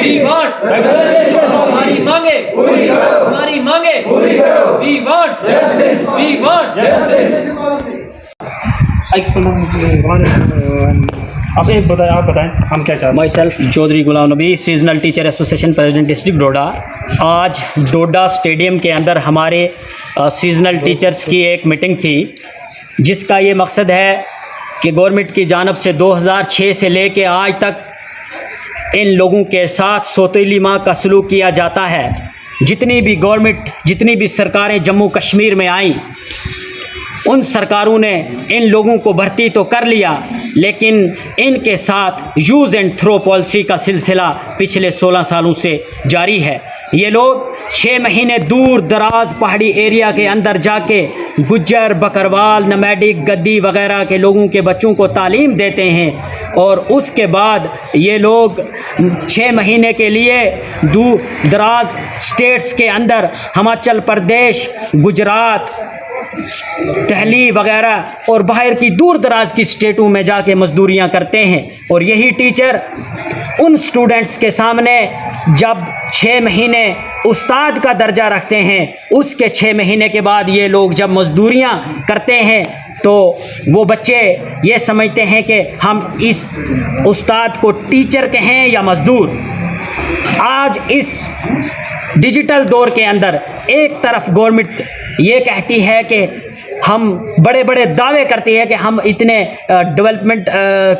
We want हमारी मांगे पूरी करो, हमारी मांगे पूरी करो, we want justice, we want justice. आप बताएं हम क्या चाहते हैं। My self Chaudhary Ghulam Nabi, seasonal teacher association president district Doda. आज डोडा स्टेडियम के अंदर हमारे सीजनल टीचर्स की एक मीटिंग थी, जिसका ये मकसद है कि गवर्नमेंट की जानब से 2006 से लेके आज तक इन लोगों के साथ सौतेली माँ का सलूक किया जाता है। जितनी भी गवर्नमेंट, जितनी भी सरकारें जम्मू कश्मीर में आईं, उन सरकारों ने इन लोगों को भर्ती तो कर लिया, लेकिन इनके साथ यूज़ एंड थ्रो पॉलिसी का सिलसिला पिछले 16 सालों से जारी है। ये लोग 6 महीने दूर दराज पहाड़ी एरिया के अंदर जाके गुज्जर, बकरवाल, नमैडिक, गद्दी वगैरह के लोगों के बच्चों को तालीम देते हैं और उसके बाद ये लोग 6 महीने के लिए दूर दराज स्टेट्स के अंदर हिमाचल प्रदेश, गुजरात, दिल्ली वगैरह और बाहर की दूर दराज की स्टेटों में जाके मजदूरियां करते हैं। और यही टीचर उन स्टूडेंट्स के सामने जब 6 महीने उस्ताद का दर्जा रखते हैं, उसके 6 महीने के बाद ये लोग जब मजदूरियां करते हैं तो वो बच्चे ये समझते हैं कि हम इस उस्ताद को टीचर कहें या मजदूर। आज इस डिजिटल दौर के अंदर एक तरफ गवर्नमेंट ये कहती है कि हम बड़े बड़े दावे करती है कि हम इतने डेवलपमेंट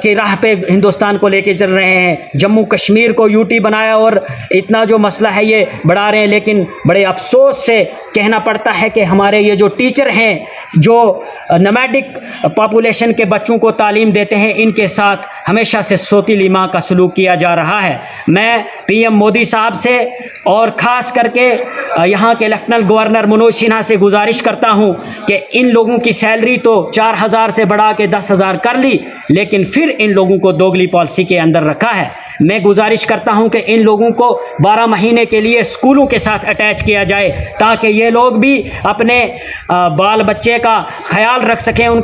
की राह पे हिंदुस्तान को लेके चल रहे हैं, जम्मू कश्मीर को यूटी बनाया और इतना जो मसला है ये बढ़ा रहे हैं, लेकिन बड़े अफसोस से कहना पड़ता है कि हमारे ये जो टीचर हैं, जो नमैडिक पॉपुलेशन के बच्चों को तालीम देते हैं, इनके साथ हमेशा से सौतीली माँ का सलूक किया जा रहा है। मैं पीएम मोदी साहब से और ख़ास करके यहाँ के लेफ्टिनेंट गवर्नर मनोज सिन्हा से गुजारिश करता हूँ कि इन लोगों की सैलरी तो 4000 से बढ़ा के 10,000 कर ली, लेकिन फिर इन लोगों को दोगली पॉलिसी के अंदर रखा है। मैं गुजारिश करता हूँ कि इन लोगों को 12 महीने के लिए स्कूलों के साथ अटैच किया जाए, ताकि ये लोग भी अपने बाल बच्चे का ख्याल रख सकें।